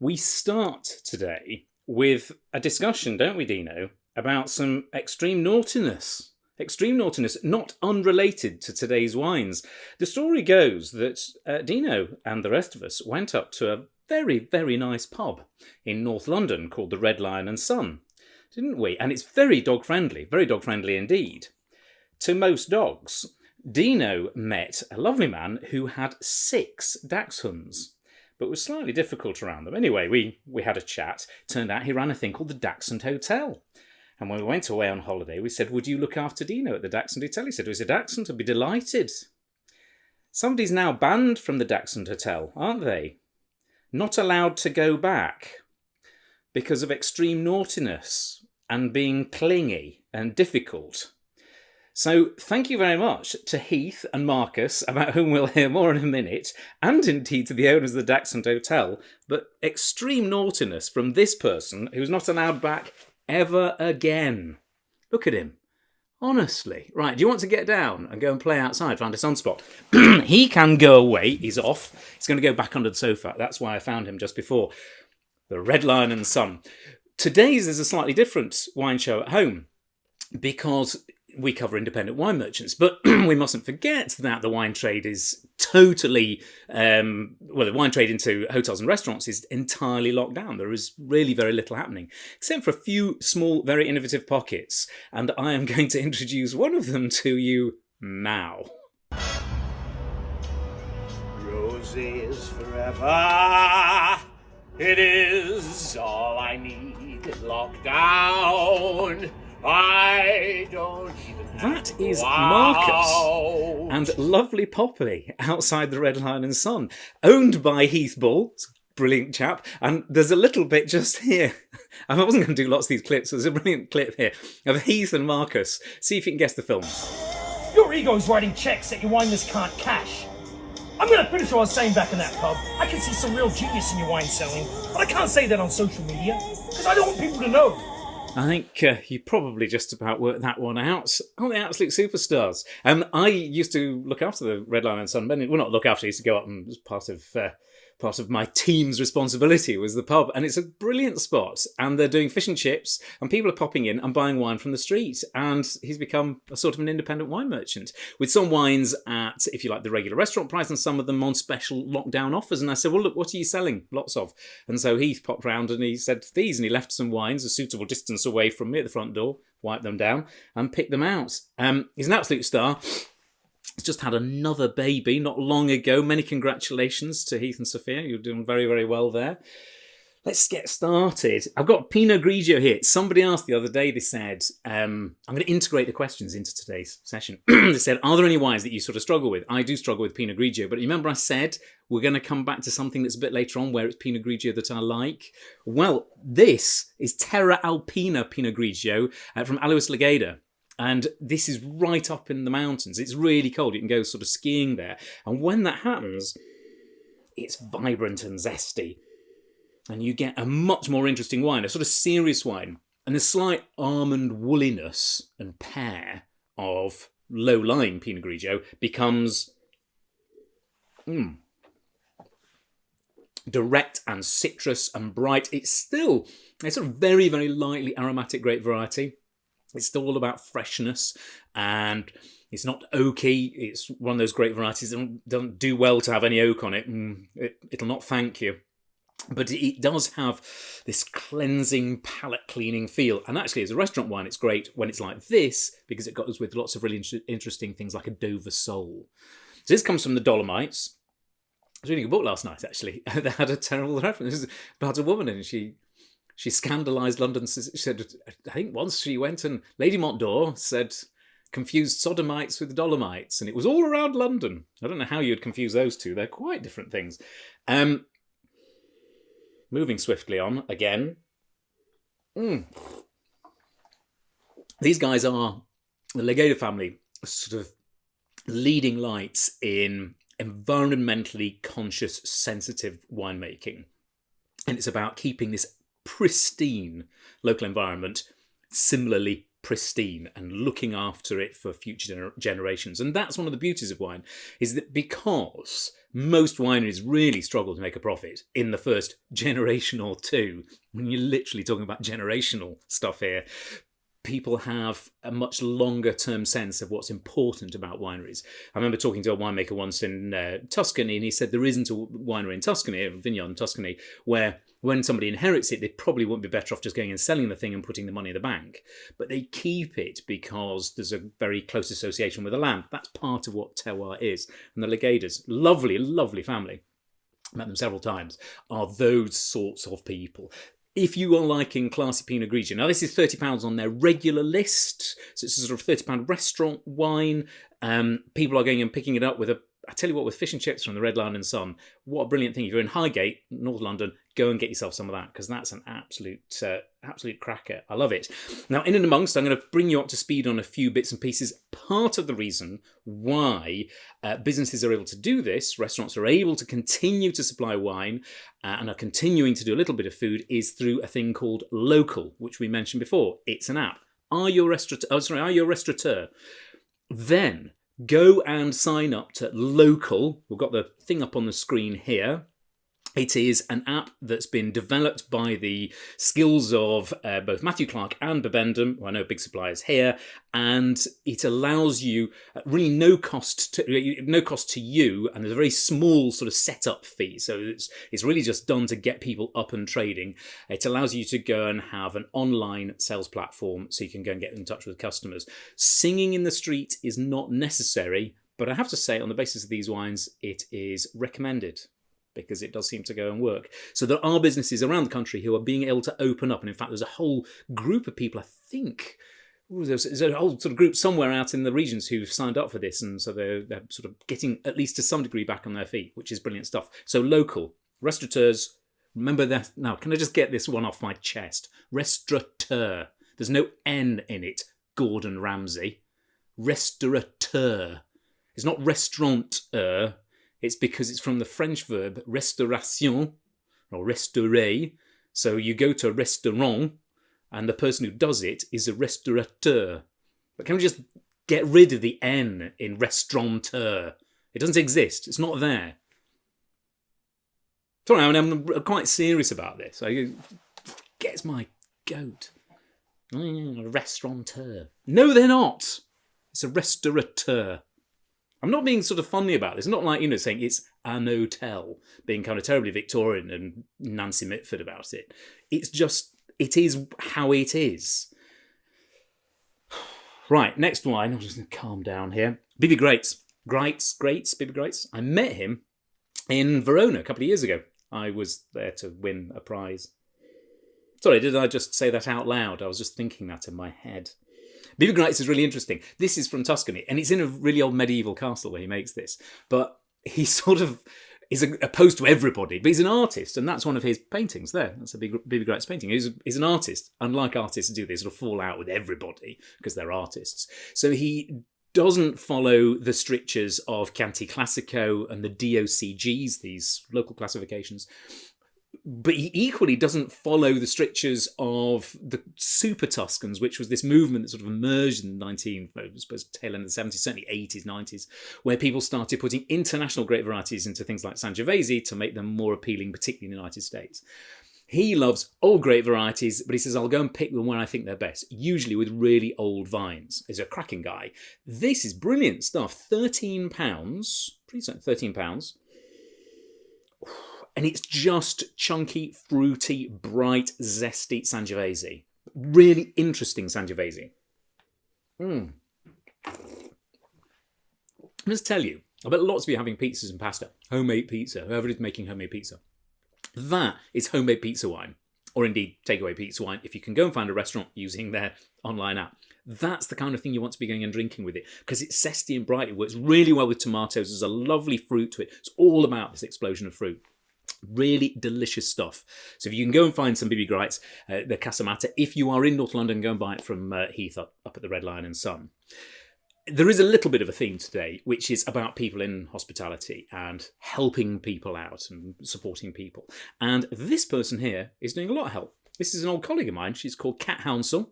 We start today with a discussion, don't we, Dino, about some extreme naughtiness. Extreme naughtiness, not unrelated to today's wines. The story goes that Dino and the rest of us went up to a very, very nice pub in North London called the Red Lion and Sun, didn't we? And it's very dog-friendly indeed. To most dogs. Dino met a lovely man who had 6 dachshunds, but was slightly difficult around them. Anyway, we had a chat. Turned out he ran a thing called the Dachshund Hotel. And when we went away on holiday, we said, would you look after Dino at the Dachshund Hotel? He said, oh, he's a Dachshund, I'd be delighted. Somebody's now banned from the Dachshund Hotel, aren't they? Not allowed to go back because of extreme naughtiness and being clingy and difficult. So thank you very much to Heath and Marcus, about whom we'll hear more in a minute, and indeed to the owners of the Dachshund Hotel, but extreme naughtiness from this person who's not allowed back ever again. Look at him. Honestly. Right, do you want to get down and go and play outside, find a sunspot? He can go away. He's off. He's going to go back under the sofa. That's why I found him just before. The Red Lion and Sun. Today's is a slightly different wine show at home because we cover independent wine merchants, but we mustn't forget that the wine trade is totally, the wine trade into hotels and restaurants is entirely locked down. There is really very little happening, except for a few small, very innovative pockets, and I am going to introduce one of them to you now. Roses forever, it is all I need. Lockdown, I don't even That is Marcus and lovely Poppy outside the Red Lion and Sun, owned by Heath Bull, brilliant chap, and there's a little bit just here. I wasn't going to do lots of these clips, so there's a brilliant clip here of Heath and Marcus. See if you can guess the film. Your ego's writing checks that your wine list can't cash. I'm going to finish what I was saying back in that pub. I can see some real genius in your wine selling, but I can't say that on social media, because I don't want people to know. I think you probably just about worked that one out. Oh, the absolute superstars. I used to look after the Red Lion and Sun. Well, not look after, I used to go up and part of my team's responsibility was the pub. And it's a brilliant spot. And they're doing fish and chips and people are popping in and buying wine from the street. And he's become a sort of an independent wine merchant with some wines at, if you like, the regular restaurant price and some of them on special lockdown offers. And I said, well, look, what are you selling? Lots of. And so Heath popped round and he said, these. And he left some wines a suitable distance away from me at the front door, wiped them down and picked them out. He's an absolute star. He's just had another baby not long ago. Many congratulations to Heath and Sophia. You're doing very, very well there. Let's get started. I've got Pinot Grigio here. Somebody asked the other day, they said, I'm going to integrate the questions into today's session. They said, are there any wines that you sort of struggle with? I do struggle with Pinot Grigio, but remember I said we're going to come back to something that's a bit later on where it's Pinot Grigio that I like. Well, this is Terra Alpina Pinot Grigio from Alois Lageder. And this is right up in the mountains. It's really cold. You can go sort of skiing there. And when that happens, it's vibrant and zesty. And you get a much more interesting wine, a sort of serious wine. And the slight almond woolliness and pear of low-lying Pinot Grigio becomes direct and citrus and bright. It's still a sort of very, very lightly aromatic grape variety. It's still all about freshness and it's not oaky. It's one of those grape varieties that don't do well to have any oak on it. It'll not thank you. But it does have this cleansing, palate-cleaning feel. And actually, as a restaurant wine, it's great when it's like this because it goes with lots of really interesting things like a Dover sole. So this comes from the Dolomites. I was reading a book last night, actually. They had a terrible reference. It was about a woman and she scandalised London. She said, I think once she went and Lady Montdor said, confused sodomites with Dolomites. And it was all around London. I don't know how you'd confuse those two. They're quite different things. Moving swiftly on again. These guys are the Lageder family, sort of leading lights in environmentally conscious, sensitive winemaking. And it's about keeping this pristine local environment similarly pristine and looking after it for future generations. And that's one of the beauties of wine, is that because Most wineries really struggle to make a profit in the first generation or two. When you're literally talking about generational stuff here, people have a much longer term sense of what's important about wineries. I remember talking to a winemaker once in Tuscany, and he said there isn't a winery in Tuscany, a vineyard in Tuscany, where when somebody inherits it, they probably wouldn't be better off just going and selling the thing and putting the money in the bank. But they keep it because there's a very close association with the land. That's part of what terroir is. And the Lageders, lovely, lovely family, met them several times, are those sorts of people. If you are liking classy Pinot Grigio, now this is £30 on their regular list, so it's a sort of £30 restaurant wine. People are going and picking it up with I tell you what, with fish and chips from the Red Lion and Sun, what a brilliant thing. If you're in Highgate, North London, go and get yourself some of that, because that's an absolute cracker. I love it. Now, in and amongst, I'm going to bring you up to speed on a few bits and pieces. Part of the reason why businesses are able to do this, restaurants are able to continue to supply wine and are continuing to do a little bit of food, is through a thing called Local, which we mentioned before. It's an app. Are you a restaurateur? Then go and sign up to Local. We've got the thing up on the screen here. It is an app that's been developed by the skills of both Matthew Clark and Bibendum, who I know big suppliers here, and it allows you really no cost to you, and there's a very small sort of setup fee. So it's really just done to get people up and trading. It allows you to go and have an online sales platform so you can go and get in touch with customers. Singing in the street is not necessary, but I have to say, on the basis of these wines, it is recommended, because it does seem to go and work. So there are businesses around the country who are being able to open up. And in fact, there's a whole group of people, I think, there's a whole sort of group somewhere out in the regions who've signed up for this. And so they're sort of getting, at least to some degree, back on their feet, which is brilliant stuff. So Local, restaurateurs, remember that. Now, can I just get this one off my chest? Restaurateur. There's no N in it, Gordon Ramsay. Restaurateur. It's not restaurateur. It's because it's from the French verb restauration, or restaurer. So you go to a restaurant, and the person who does it is a restaurateur. But can we just get rid of the N in restaurateur? It doesn't exist. It's not there. Sorry, I mean, I'm quite serious about this. It gets my goat. Restaurateur. No, they're not. It's a restaurateur. I'm not being sort of funny about this. It's not like, saying it's an hotel, being kind of terribly Victorian and Nancy Mitford about it. It's just, it is how it is. Right, next wine. I'm just going to calm down here. Bibi Graetz. Bibi Graetz. I met him in Verona a couple of years ago. I was there to win a prize. Sorry, did I just say that out loud? I was just thinking that in my head. Bibi Graetz is really interesting. This is from Tuscany, and it's in a really old medieval castle where he makes this. But he sort of is opposed to everybody, but he's an artist, and that's one of his paintings there. That's a Bibi Graetz painting. He's an artist. Unlike artists do, they sort of fall out with everybody because they're artists. So he doesn't follow the strictures of Chianti Classico and the DOCGs, these local classifications. But he equally doesn't follow the strictures of the Super Tuscans, which was this movement that sort of emerged in the tail end of the 70s, certainly 80s, 90s, where people started putting international grape varieties into things like Sangiovese to make them more appealing, particularly in the United States. He loves old grape varieties, but he says, I'll go and pick them where I think they're best, usually with really old vines. He's a cracking guy. This is brilliant stuff. £13, pretty certain £13. And it's just chunky, fruity, bright, zesty Sangiovese. Really interesting Sangiovese. I must tell you, I bet lots of you are having pizzas and pasta. Homemade pizza, whoever is making homemade pizza. That is homemade pizza wine. Or indeed, takeaway pizza wine, if you can go and find a restaurant using their online app. That's the kind of thing you want to be going and drinking with it, because it's zesty and bright. It works really well with tomatoes. There's a lovely fruit to it. It's all about this explosion of fruit. Really delicious stuff. So if you can go and find some Bibi Graetz, the Casamatta, if you are in North London, go and buy it from Heath up at the Red Lion and Sun. There is a little bit of a theme today, which is about people in hospitality and helping people out and supporting people. And this person here is doing a lot of help. This is an old colleague of mine. She's called Kat Hounsell.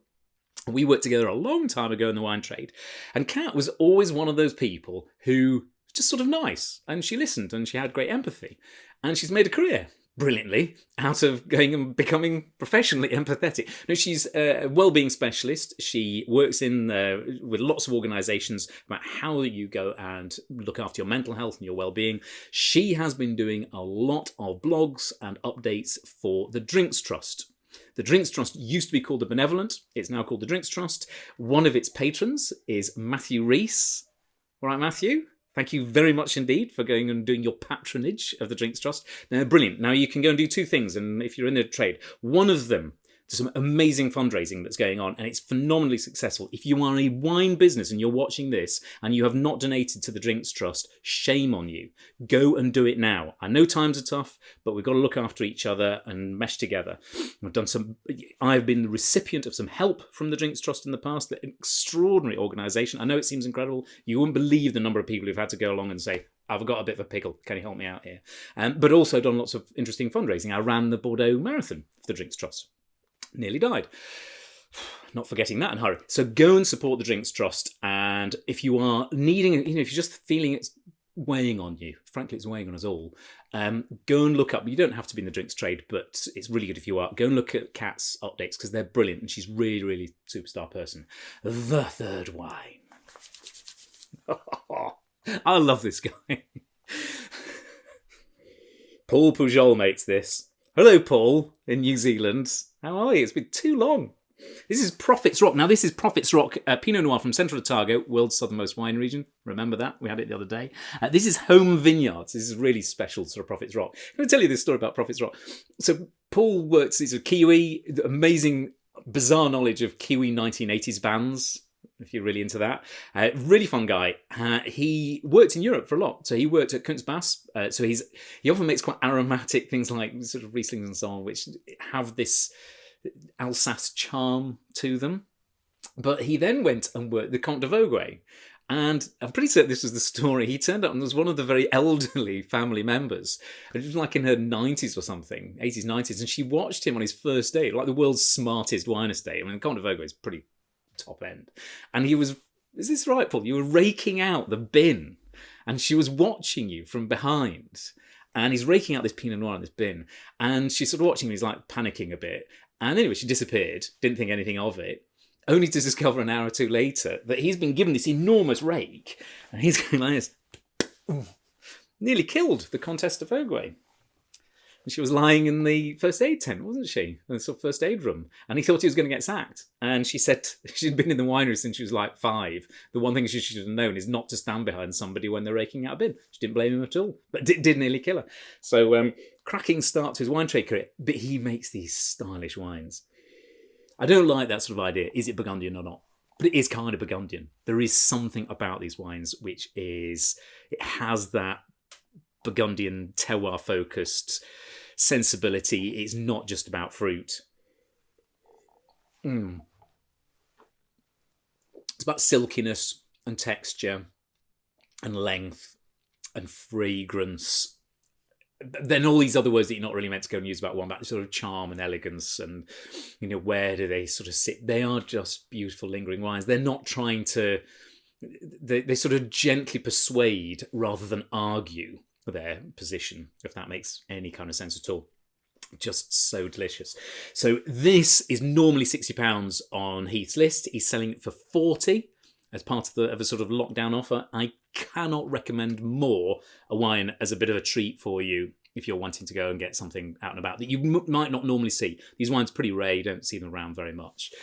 We worked together a long time ago in the wine trade. And Kat was always one of those people who just sort of nice. And she listened and she had great empathy. And she's made a career brilliantly out of going and becoming professionally empathetic. No, she's a well-being specialist. She works in with lots of organisations about how you go and look after your mental health and your well-being. She has been doing a lot of blogs and updates for the Drinks Trust. The Drinks Trust used to be called the Benevolent. It's now called the Drinks Trust. One of its patrons is Matthew Rees. All right, Matthew? Thank you very much indeed for going and doing your patronage of the Drinks Trust. Now, brilliant. Now, you can go and do two things, and if you're in the trade, one of them, there's some amazing fundraising that's going on, and it's phenomenally successful. If you are a wine business and you're watching this and you have not donated to the Drinks Trust, shame on you. Go and do it now. I know times are tough, but we've got to look after each other and mesh together. I've been the recipient of some help from the Drinks Trust in the past. They're an extraordinary organisation. I know it seems incredible. You wouldn't believe the number of people who've had to go along and say, I've got a bit of a pickle. Can you help me out here? But also done lots of interesting fundraising. I ran the Bordeaux Marathon for the Drinks Trust. Nearly died. Not forgetting that in a hurry. So go and support the Drinks Trust. And if you are needing, if you're just feeling it's weighing on you, frankly, it's weighing on us all, go and look up. You don't have to be in the drinks trade, but it's really good if you are. Go and look at Kat's updates because they're brilliant. And she's really, really superstar person. The Third Wine. I love this guy. Paul Pujol makes this. Hello, Paul, in New Zealand. How are you? It's been too long. This is Prophet's Rock. Now, this is Prophet's Rock Pinot Noir from Central Otago, world's southernmost wine region. Remember that? We had it the other day. This is Home Vineyards. This is really special sort of Prophet's Rock. I'm going to tell you this story about Prophet's Rock. So Paul works, he's a Kiwi, amazing, bizarre knowledge of Kiwi 1980s bands, if you're really into that. Really fun guy. He worked in Europe for a lot. So he worked at Kunstbass. So he often makes quite aromatic things like sort of Rieslings and so on, which have this Alsace charm to them. But he then went and worked the Comte de Vogüé. And I'm pretty certain this was the story. He turned up and was one of the very elderly family members. It was like in her 90s or something, 80s, 90s. And she watched him on his first day, like the world's smartest wine estate. I mean, the Comte de Vogüé is pretty top end. And he was, is this right, Paul? You were raking out the bin and she was watching you from behind. And he's raking out this Pinot Noir in this bin. And she's sort of watching him, he's like panicking a bit. And anyway, she disappeared, didn't think anything of it, only to discover an hour or two later that he's been given this enormous rake. And he's going like this. Ooh. Nearly killed the Comtesse de Vogüé. And she was lying in the first aid tent, wasn't she? In the sort of first aid room. And he thought he was going to get sacked. And she said she'd been in the winery since she was like 5. The one thing she should have known is not to stand behind somebody when they're raking out a bin. She didn't blame him at all. But did nearly kill her. So cracking start to his wine trade career. But he makes these stylish wines. I don't like that sort of idea. Is it Burgundian or not? But it is kind of Burgundian. There is something about these wines which is, it has that Burgundian terroir-focused sensibility. It's not just about fruit. It's about silkiness and texture and length and fragrance. Then all these other words that you're not really meant to go and use about wine, about sort of charm and elegance and, you know, where do they sort of sit? They are just beautiful lingering wines. They're not trying to, they sort of gently persuade rather than argue their position, if that makes any kind of sense at all. Just so delicious. So this is normally £60 on Heath's list. He's selling it for 40 as part of a sort of lockdown offer. I cannot recommend more a wine as a bit of a treat for you if you're wanting to go and get something out and about that you might not normally see. These wines are pretty rare. You don't see them around very much.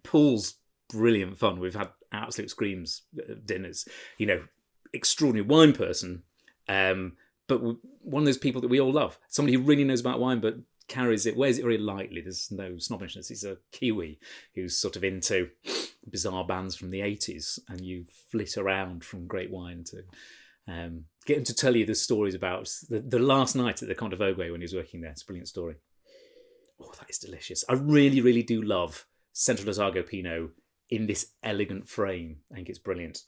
Paul's brilliant fun. We've had absolute screams at dinners. You know, extraordinary wine person. But one of those people that we all love. Somebody who really knows about wine, but wears it very lightly. There's no snobbishness. He's a Kiwi who's sort of into bizarre bands from the 80s, and you flit around from great wine to get him to tell you the stories about the last night at the Comte de Vogüé when he was working there. It's a brilliant story. Oh, that is delicious. I really, really do love Central Otago Pinot in this elegant frame. I think it's brilliant.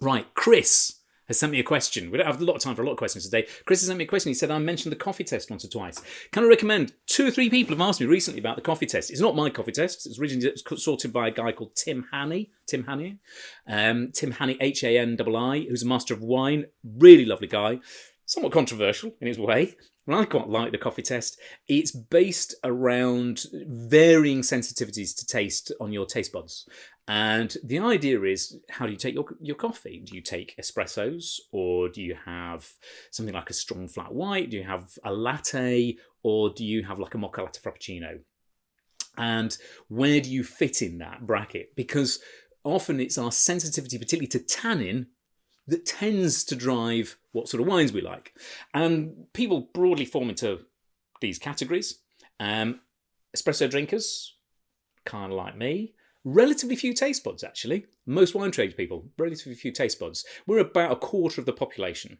Right, Chris has sent me a question. We don't have a lot of time for a lot of questions today. Chris has sent me a question. He said, I mentioned the coffee test once or twice. Can I recommend? 2 or 3 people have asked me recently about the coffee test. It's not my coffee test. It's originally sorted by a guy called Tim Haney, Haney, Hanni, who's a master of wine. Really lovely guy. Somewhat controversial in his way. Well, I quite like the coffee test. It's based around varying sensitivities to taste on your taste buds. And the idea is, how do you take your coffee? Do you take espressos, or do you have something like a strong flat white? Do you have a latte, or do you have like a mocha latte frappuccino? And where do you fit in that bracket? Because often it's our sensitivity, particularly to tannin, that tends to drive what sort of wines we like. And people broadly form into these categories. Espresso drinkers, kind of like me. Relatively few taste buds, actually. Most wine trade people, relatively few taste buds. We're about a quarter of the population.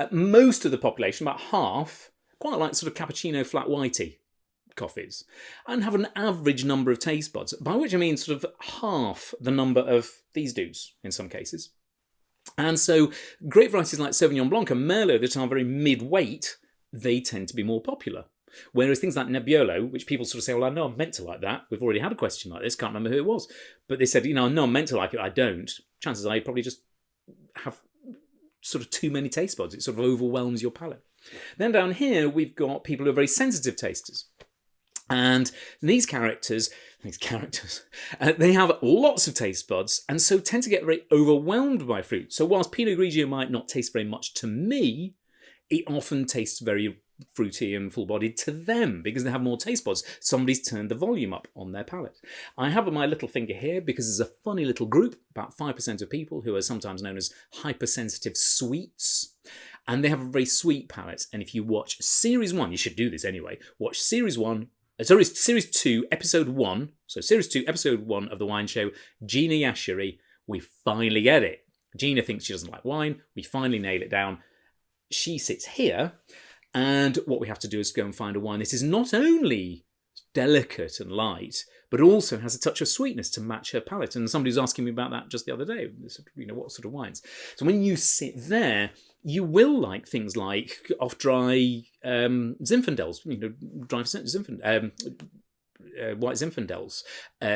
Most of the population, about half, quite like sort of cappuccino flat whitey coffees, and have an average number of taste buds, by which I mean sort of half the number of these dudes in some cases. And so great varieties like Sauvignon Blanc and Merlot that are very mid-weight, they tend to be more popular. Whereas things like Nebbiolo, which people sort of say, well, I know I'm meant to like that. We've already had a question like this, can't remember who it was. But they said, I know I'm meant to like it, I don't. Chances are you probably just have sort of too many taste buds. It sort of overwhelms your palate. Then down here, we've got people who are very sensitive tasters. And these characters, they have lots of taste buds and so tend to get very overwhelmed by fruit. So whilst Pinot Grigio might not taste very much to me, it often tastes very fruity and full-bodied to them because they have more taste buds. Somebody's turned the volume up on their palate. I have my little finger here because there's a funny little group, about 5% of people who are sometimes known as hypersensitive sweets. And they have a very sweet palate. And if you watch Series 1, you should do this anyway, watch Series 2, Episode 1. So Series 2, Episode 1 of The Wine Show, Gina Yashiri, we finally get it. Gina thinks she doesn't like wine. We finally nail it down. She sits here, and what we have to do is go and find a wine that is not only delicate and light, but also has a touch of sweetness to match her palate. And somebody was asking me about that just the other day. They said, what sort of wines? So when you sit there, you will like things like off-dry Zinfandels, dry white Zinfandels,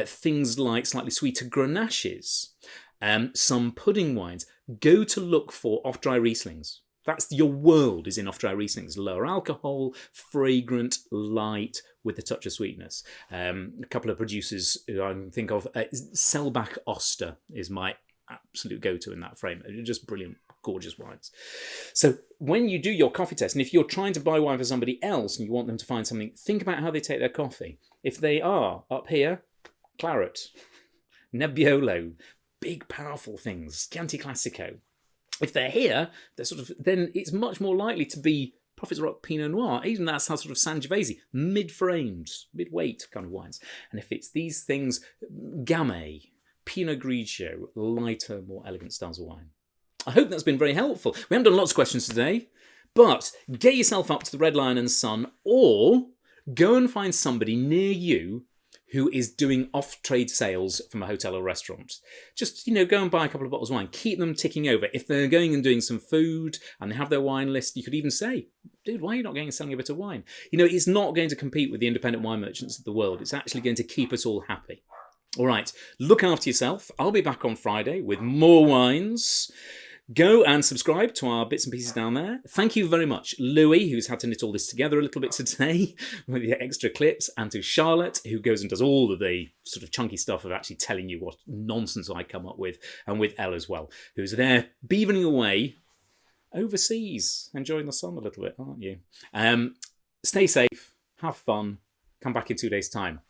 things like slightly sweeter Grenaches, some pudding wines. Go to look for off-dry Rieslings. That's your world is in off-dry Rieslings. Lower alcohol, fragrant, light, with a touch of sweetness. A couple of producers who I can think of, Selbach Oster is my absolute go-to in that frame. They're just brilliant, gorgeous wines. So when you do your coffee test, and if you're trying to buy wine for somebody else and you want them to find something, think about how they take their coffee. If they are up here, Claret, Nebbiolo, big powerful things, Chianti Classico. If they're here, then it's much more likely to be Prophet's Rock Pinot Noir. Even that's how sort of Sangiovese, mid-framed, mid-weight kind of wines. And if it's these things, Gamay, Pinot Grigio, lighter, more elegant styles of wine. I hope that's been very helpful. We haven't done lots of questions today, but get yourself up to the Red Lion and Sun, or go and find somebody near you who is doing off-trade sales from a hotel or restaurant. Just, go and buy a couple of bottles of wine. Keep them ticking over. If they're going and doing some food and they have their wine list, you could even say, dude, why are you not going and selling a bit of wine? It's not going to compete with the independent wine merchants of the world. It's actually going to keep us all happy. All right, look after yourself. I'll be back on Friday with more wines. Go and subscribe to our bits and pieces down there. Thank you very much, Louis, who's had to knit all this together a little bit today with the extra clips, and to Charlotte, who goes and does all of the sort of chunky stuff of actually telling you what nonsense I come up with, and with Elle as well, who's there beavering away overseas, enjoying the sun a little bit, aren't you? Stay safe, have fun, come back in 2 days' time.